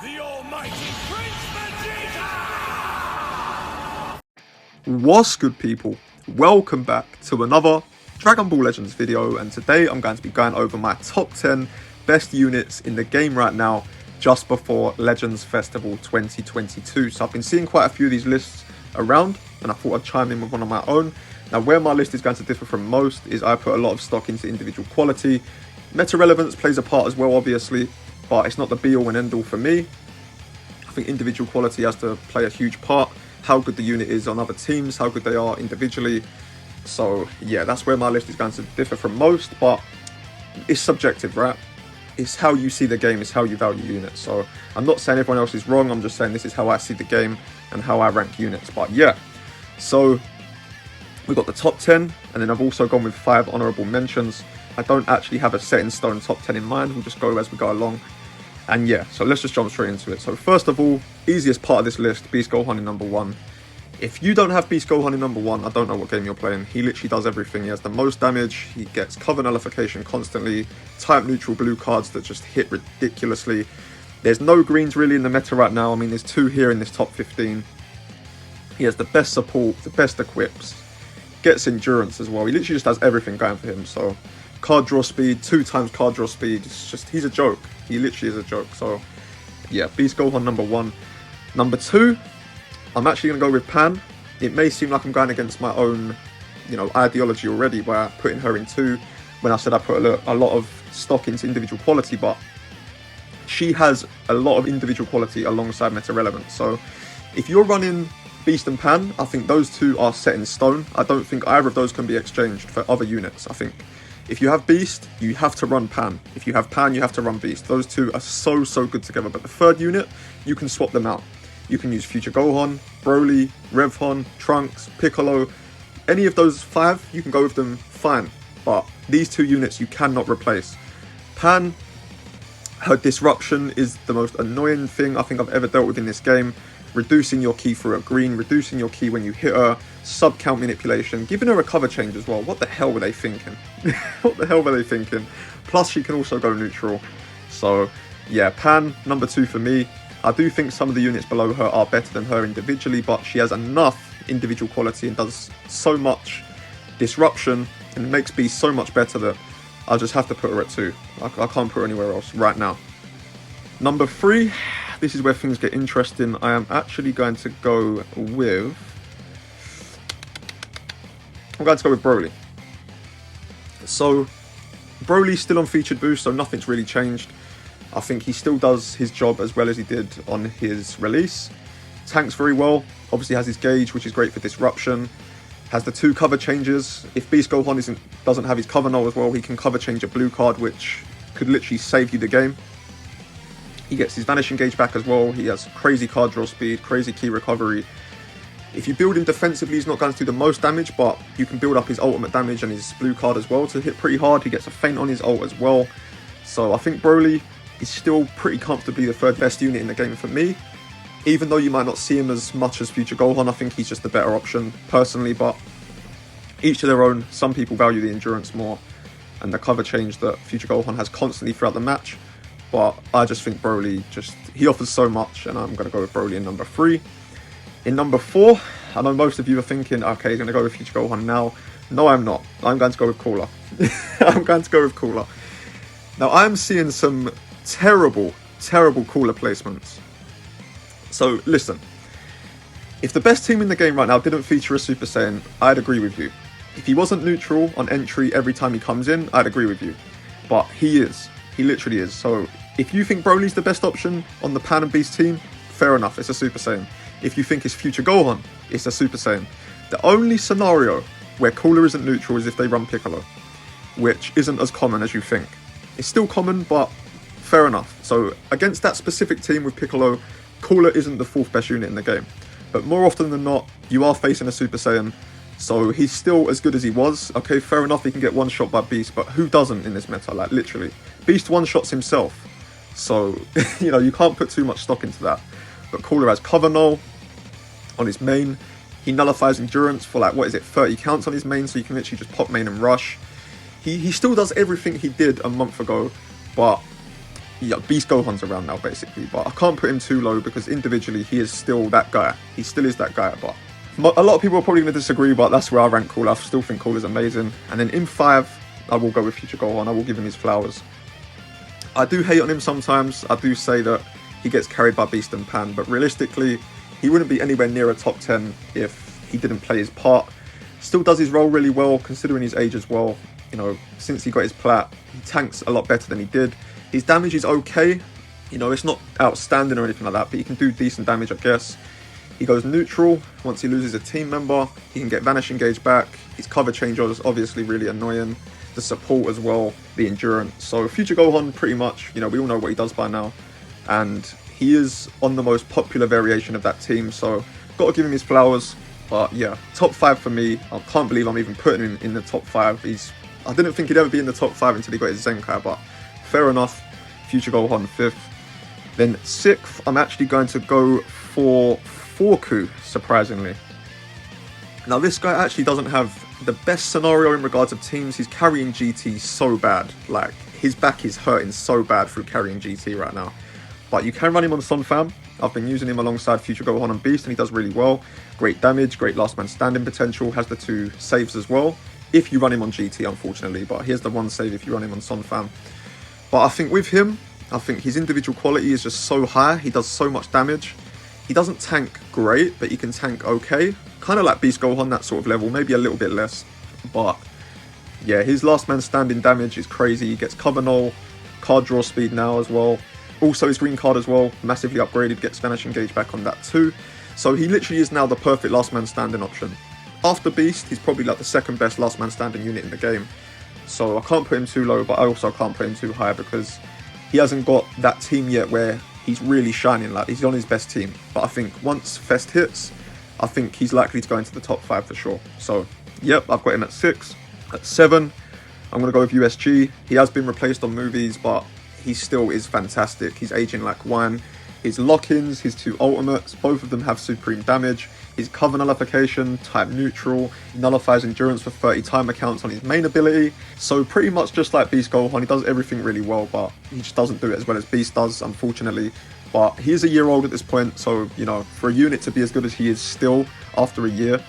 The almighty Prince Vegeta! What's good, people? Welcome back to another Dragon Ball Legends video, and today I'm going to be going over my top 10 best units in the game right now just before Legends Festival 2022. So I've been seeing quite a few of these lists around and I thought I'd chime in with one of my own. Now, where my list is going to differ from most is I put a lot of stock into individual quality. Meta relevance plays a part as well, obviously, but it's not the be all and end all for me. I think individual quality has to play a huge part. How good the unit is on other teams, how good they are individually. So yeah, that's where my list is going to differ from most, but it's subjective, right? It's how you see the game, it's how you value units. So I'm not saying everyone else is wrong, I'm just saying this is how I see the game and how I rank units. But yeah, so we've got the top 10, and then I've also gone with 5 honourable mentions. I don't actually have a set in stone top 10 in mind, we'll just go as we go along. And yeah, so let's just jump straight into it. So first of all, easiest part of this list, Beast Gohan in number 1. If you don't have Beast Gohan in number 1, I don't know what game you're playing. He literally does everything. He has the most damage, he gets cover nullification constantly, type neutral blue cards that just hit ridiculously. There's no greens really in the meta right now. I mean, there's 2 here in this top 15. He has the best support, the best equips, gets endurance as well. He literally just has everything going for him. So card draw speed, 2 times card draw speed. It's just, he's a joke. He literally is a joke. So yeah, Beast Gohan number 1. Number 2, I'm actually going to go with Pan. It may seem like I'm going against my own, ideology already by putting her in 2 when I said I put a lot of stock into individual quality, but she has a lot of individual quality alongside meta relevance. So if you're running Beast and Pan, I think those 2 are set in stone. I don't think either of those can be exchanged for other units. I think if you have Beast, you have to run Pan. If you have Pan, you have to run Beast. Those 2 are so good together. But the 3rd unit, you can swap them out. You can use Future Gohan, Broly, Revhon, Trunks, Piccolo. Any of those 5, you can go with them fine. But these 2 units you cannot replace. Pan, her disruption is the most annoying thing I think I've ever dealt with in this game. Reducing your ki through a green, reducing your ki when you hit her, sub-count manipulation, giving her a cover change as well. What the hell were they thinking? What the hell were they thinking? Plus, she can also go neutral. So, yeah, Pan, number 2 for me. I do think some of the units below her are better than her individually, but she has enough individual quality and does so much disruption and makes Beast so much better that I'll just have to put her at 2. I can't put her anywhere else right now. Number 3. This is where things get interesting. I am actually going to go with... I'm going to go with Broly. So, Broly's still on featured boost, so nothing's really changed. I think he still does his job as well as he did on his release. Tanks very well. Obviously has his gauge, which is great for disruption. Has the 2 cover changes. If Beast Gohan doesn't have his cover null as well, he can cover change a blue card, which could literally save you the game. He gets his Vanishing Gauge back as well. He has crazy card draw speed, crazy key recovery. If you build him defensively, he's not going to do the most damage, but you can build up his ultimate damage and his blue card as well to hit pretty hard. He gets a feint on his ult as well. So I think Broly is still pretty comfortably the 3rd best unit in the game for me. Even though you might not see him as much as Future Gohan, I think he's just the better option personally, but each to their own. Some people value the endurance more and the cover change that Future Gohan has constantly throughout the match. But I just think Broly, he offers so much, and I'm going to go with Broly in number 3. In number 4, I know most of you are thinking, okay, he's going to go with Future Gohan now. No, I'm not. I'm going to go with Cooler. I'm going to go with Cooler. Now, I'm seeing some terrible Cooler placements. So, listen. If the best team in the game right now didn't feature a Super Saiyan, I'd agree with you. If he wasn't neutral on entry every time he comes in, I'd agree with you. But he is. He literally is. So, if you think Broly's the best option on the Pan and Beast team, fair enough, it's a Super Saiyan. If you think it's Future Gohan, it's a Super Saiyan. The only scenario where Cooler isn't neutral is if they run Piccolo, which isn't as common as you think. It's still common, but fair enough. So, against that specific team with Piccolo, Cooler isn't the 4th best unit in the game. But more often than not, you are facing a Super Saiyan, so he's still as good as he was. Okay, fair enough, he can get one-shot by Beast, but who doesn't in this meta? Like, literally. Beast one-shots himself. So, you can't put too much stock into that. But Cooler has cover null on his main. He nullifies endurance for 30 counts on his main, so you can literally just pop main and rush. He still does everything he did a month ago, but yeah, Beast Gohan's around now basically, but I can't put him too low because individually he is still that guy. He still is that guy, but a lot of people are probably going to disagree, but that's where I rank Cooler. I still think Cooler's amazing. And then in 5, I will go with Future Gohan. I will give him his flowers. I do hate on him sometimes. I do say that he gets carried by Beast and Pan, but realistically, he wouldn't be anywhere near a top 10 if he didn't play his part. Still does his role really well, considering his age as well. You know, since he got his plat, he tanks a lot better than he did. His damage is okay. You know, it's not outstanding or anything like that, but he can do decent damage, I guess. He goes neutral. Once he loses a team member, he can get Vanish Engage back. His cover change is obviously really annoying. The support as well, the endurance. So Future Gohan, pretty much, you know, we all know what he does by now. And he is on the most popular variation of that team, so got to give him his flowers. But yeah, top 5 for me. I can't believe I'm even putting him in the top 5. I didn't think he'd ever be in the top 5 until he got his Zenkai, but fair enough. Future Gohan 5th. Then 6th, I'm actually going to go for Forku, surprisingly. Now this guy actually doesn't have the best scenario in regards of teams. He's carrying GT so bad. Like, his back is hurting so bad through carrying GT right now. But you can run him on Sun Fam. I've been using him alongside Future Gohan and Beast, and he does really well. Great damage, great last man standing potential, has the 2 saves as well. If you run him on GT, unfortunately, but here's the 1 save if you run him on Sun Fam. But I think with him, I think his individual quality is just so high. He does so much damage. He doesn't tank great, but he can tank okay. Kind of like Beast Gohan, that sort of level, maybe a little bit less. But yeah, his last man standing damage is crazy. He gets cover null, card draw speed now as well. Also his green card as well, massively upgraded, gets Vanish Engage back on that too. So he literally is now the perfect last man standing option. After Beast, he's probably like the 2nd best last man standing unit in the game. So I can't put him too low, but I also can't put him too high because he hasn't got that team yet where he's really shining. Like, he's on his best team. But I think once Fest hits, I think he's likely to go into the top 5 for sure. So yep, I've got him at 6. At 7, I'm going to go with USG. He has been replaced on movies, but he still is fantastic. He's aging like wine. His lock-ins, his 2 ultimates, both of them have supreme damage. His cover nullification, type neutral, nullifies endurance for 30 timer counts on his main ability. So pretty much just like Beast Gohan, he does everything really well, but he just doesn't do it as well as Beast does, unfortunately. But he's a year old at this point, so, you know, for a unit to be as good as he is still after a year,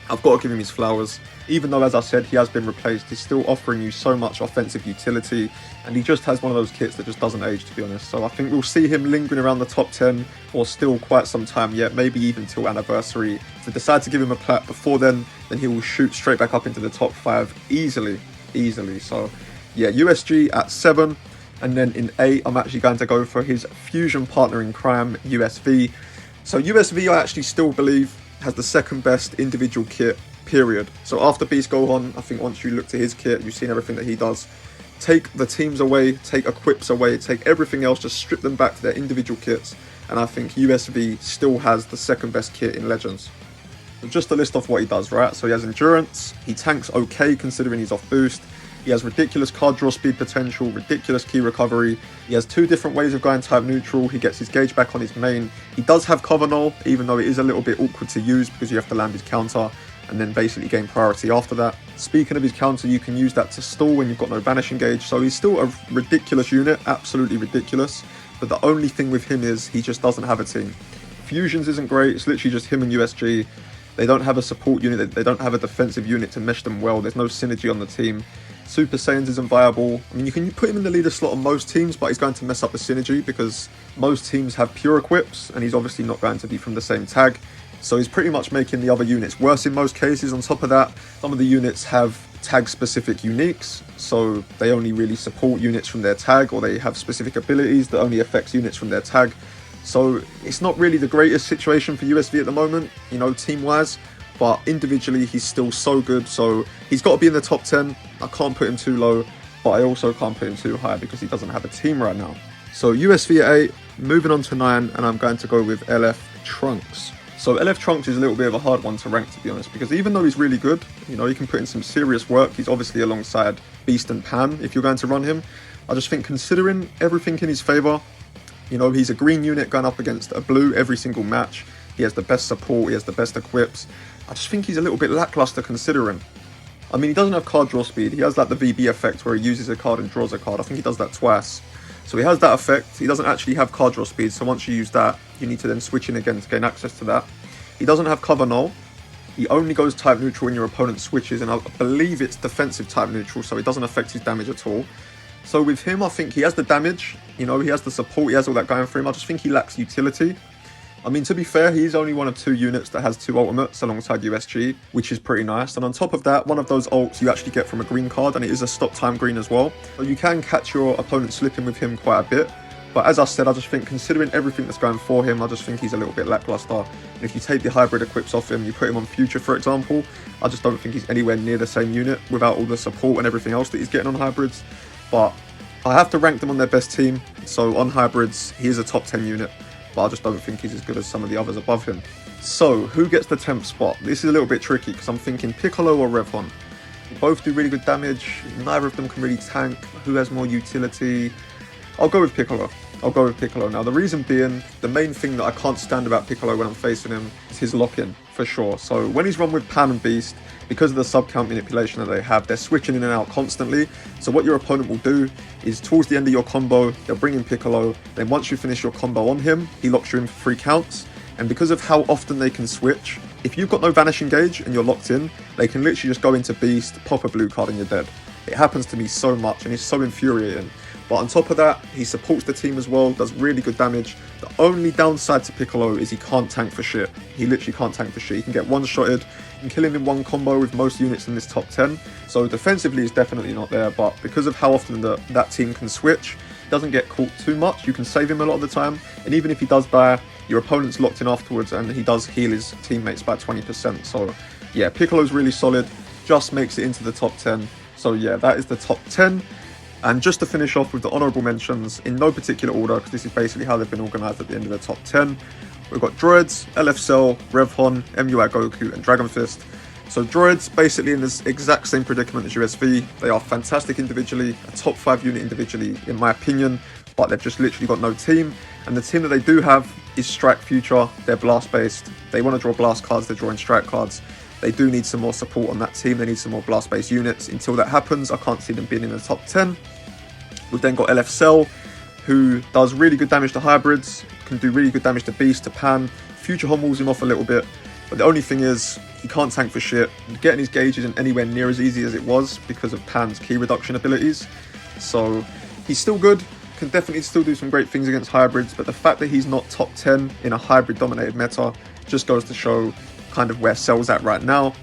I've got to give him his flowers. Even though, as I said, he has been replaced, he's still offering you so much offensive utility, and he just has one of those kits that just doesn't age, to be honest. So I think we'll see him lingering around the top 10 or still quite some time yet, maybe even till anniversary. If they decide to give him a plat before then he will shoot straight back up into the top 5 easily. So yeah, USG at 7, and then in 8, I'm actually going to go for his fusion partner in crime, USV. So USV, I actually still believe, has the 2nd best individual kit, period. So after Beast Gohan, I think once you look to his kit, you've seen everything that he does. Take the teams away, take equips away, take everything else, just strip them back to their individual kits, and I think USV still has the 2nd best kit in Legends. So just to list off what he does, right? So he has endurance, he tanks okay considering he's off boost, he has ridiculous card draw speed potential, ridiculous key recovery, he has 2 different ways of going type neutral, he gets his gauge back on his main, he does have cover null, even though it is a little bit awkward to use because you have to land his counter and then basically gain priority after that. Speaking of his counter, you can use that to stall when you've got no Vanish Engage, so he's still a ridiculous unit, absolutely ridiculous, but the only thing with him is he just doesn't have a team. Fusions isn't great, it's literally just him and USG. They don't have a support unit, they don't have a defensive unit to mesh them well, there's no synergy on the team. Super Saiyans isn't viable. I mean, you can put him in the leader slot on most teams, but he's going to mess up the synergy because most teams have pure equips, and he's obviously not going to be from the same tag. So he's pretty much making the other units worse in most cases. On top of that, some of the units have tag-specific uniques, so they only really support units from their tag, or they have specific abilities that only affects units from their tag. So it's not really the greatest situation for USV at the moment, you know, team-wise, but individually he's still so good, so he's got to be in the top 10. I can't put him too low, but I also can't put him too high because he doesn't have a team right now. So USV at 8, moving on to 9, and I'm going to go with LF Trunks. So LF Trunks is a little bit of a hard one to rank, to be honest, because even though he's really good, you know, he can put in some serious work. He's obviously alongside Beast and Pan if you're going to run him. I just think considering everything in his favour, you know, he's a green unit going up against a blue every single match. He has the best support, he has the best equips. I just think he's a little bit lackluster considering. I mean, he doesn't have card draw speed. He has like the VB effect where he uses a card and draws a card. I think he does that twice. So he has that effect. He doesn't actually have card draw speed, so once you use that, you need to then switch in again to gain access to that. He doesn't have cover null. He only goes type neutral when your opponent switches, and I believe it's defensive type neutral, so it doesn't affect his damage at all. So with him, I think he has the damage, you know, he has the support, he has all that going for him. I just think he lacks utility. I mean, to be fair, he's only one of 2 units that has 2 ultimates alongside USG, which is pretty nice. And on top of that, one of those ults you actually get from a green card, and it is a stop time green as well. So you can catch your opponent slipping with him quite a bit. But as I said, I just think considering everything that's going for him, I just think he's a little bit lackluster. And if you take the hybrid equips off him, you put him on Future, for example, I just don't think he's anywhere near the same unit without all the support and everything else that he's getting on hybrids. But I have to rank them on their best team. So on hybrids, he is a top 10 unit, but I just don't think he's as good as some of the others above him. So who gets the 10th spot? This is a little bit tricky because I'm thinking Piccolo or Revhon. They both do really good damage. Neither of them can really tank. Who has more utility? I'll go with Piccolo. Now, the reason being, the main thing that I can't stand about Piccolo when I'm facing him is his lock-in, for sure. So when he's run with Pan and Beast, because of the sub-count manipulation that they have, they're switching in and out constantly. So what your opponent will do is towards the end of your combo, they'll bring in Piccolo. Then once you finish your combo on him, he locks you in for 3 counts. And because of how often they can switch, if you've got no Vanishing Gauge and you're locked in, they can literally just go into Beast, pop a blue card and you're dead. It happens to me so much and it's so infuriating. But on top of that, he supports the team as well, does really good damage. The only downside to Piccolo is he can't tank for shit. He literally can't tank for shit. He can get one-shotted. You can kill him in one combo with most units in this top 10. So defensively, he's definitely not there. But because of how often that team can switch, he doesn't get caught too much. You can save him a lot of the time. And even if he does die, your opponent's locked in afterwards and he does heal his teammates by 20%. So yeah, Piccolo's really solid. Just makes it into the top 10. So yeah, that is the top 10. And just to finish off with the honourable mentions, in no particular order, because this is basically how they've been organised at the end of the top 10, we've got Droids, LF Cell, Revhon, MUI Goku, and Dragon Fist. So Droids, basically in this exact same predicament as USV. They are fantastic individually, a top 5 unit individually, in my opinion, but they've just literally got no team. And the team that they do have is Strike Future. They're blast based. They want to draw blast cards, they're drawing strike cards. They do need some more support on that team. They need some more blast-based units. Until that happens, I can't see them being in the top 10. We've then got LF Cell, who does really good damage to hybrids, can do really good damage to Beast, to Pan. Future humbles him off a little bit, but the only thing is, he can't tank for shit. Getting his gauge isn't anywhere near as easy as it was because of Pan's key reduction abilities. So he's still good, can definitely still do some great things against hybrids, but the fact that he's not top 10 in a hybrid-dominated meta just goes to show kind of where Cell's at right now.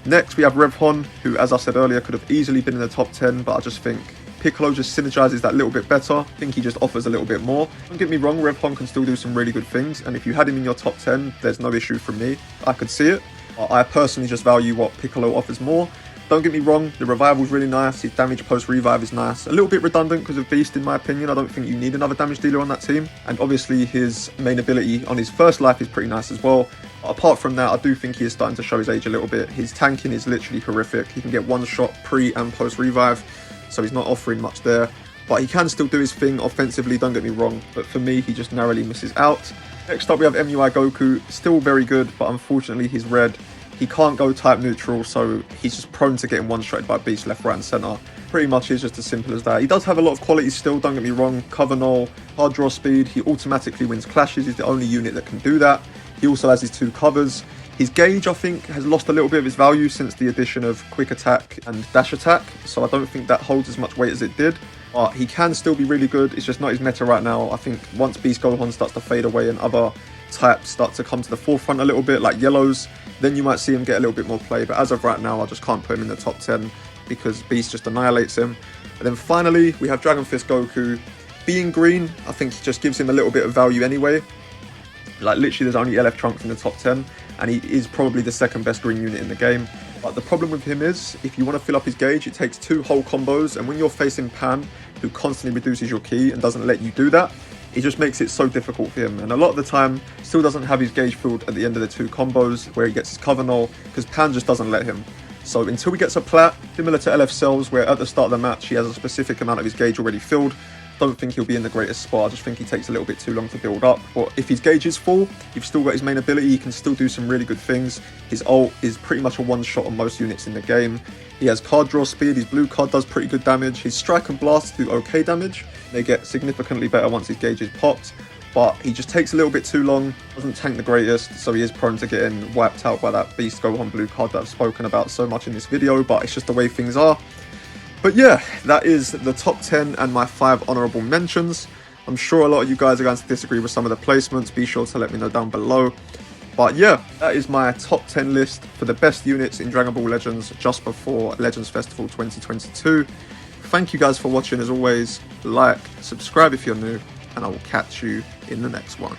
Next we have Revhon, who as I said earlier could have easily been in the top 10, but I just think Piccolo just synergizes that little bit better. I think he just offers a little bit more. Don't get me wrong, Revhon can still do some really good things, and if you had him in your top 10, there's no issue from me. I could see it. I personally just value what Piccolo offers more. Don't get me wrong, the revival's really nice, his damage post-revive is nice. A little bit redundant because of Beast in my opinion. I don't think you need another damage dealer on that team. And obviously his main ability on his first life is pretty nice as well. Apart from that, I do think he is starting to show his age a little bit. His tanking is literally horrific. He can get one shot pre and post-revive, so he's not offering much there. But he can still do his thing offensively, don't get me wrong. But for me, he just narrowly misses out. Next up we have MUI Goku, still very good, but unfortunately he's red. He can't go type neutral, so he's just prone to getting one-shotted by Beast left, right and centre. Pretty much is just as simple as that. He does have a lot of quality still, don't get me wrong. Cover null, hard draw speed, he automatically wins clashes, he's the only unit that can do that. He also has his 2 covers. His gauge, I think, has lost a little bit of its value since the addition of quick attack and dash attack, so I don't think that holds as much weight as it did. But he can still be really good, it's just not his meta right now. I think once Beast Gohan starts to fade away and other types start to come to the forefront a little bit, like yellows, then you might see him get a little bit more play. But as of right now, I just can't put him in the top 10 because Beast just annihilates him. And then finally, we have Dragon Fist Goku. Being green, I think he just gives him a little bit of value anyway. Like literally there's only LF Trunks in the top 10 and he is probably the second best green unit in the game. But the problem with him is, if you want to fill up his gauge, it takes 2 whole combos, and when you're facing Pan, who constantly reduces your ki and doesn't let you do that, it just makes it so difficult for him. And a lot of the time, still doesn't have his gauge filled at the end of the 2 combos, where he gets his cover null, because Pan just doesn't let him. So until he gets a plat, similar to LF Cells, where at the start of the match, he has a specific amount of his gauge already filled, don't think he'll be in the greatest spot. I just think he takes a little bit too long to build up. But if his gauge is full, you've still got his main ability, he can still do some really good things. His ult is pretty much a one-shot on most units in the game. He has card draw speed, his blue card does pretty good damage, his strike and blast do okay damage. They get significantly better once his gauge is popped, but he just takes a little bit too long, doesn't tank the greatest, so he is prone to getting wiped out by that Beast Gohan Blue card that I've spoken about so much in this video, but it's just the way things are. But yeah, that is the top 10 and my 5 honourable mentions. I'm sure a lot of you guys are going to disagree with some of the placements, be sure to let me know down below. But yeah, that is my top 10 list for the best units in Dragon Ball Legends just before Legends Festival 2022. Thank you guys for watching as always. Like, subscribe if you're new, and I will catch you in the next one.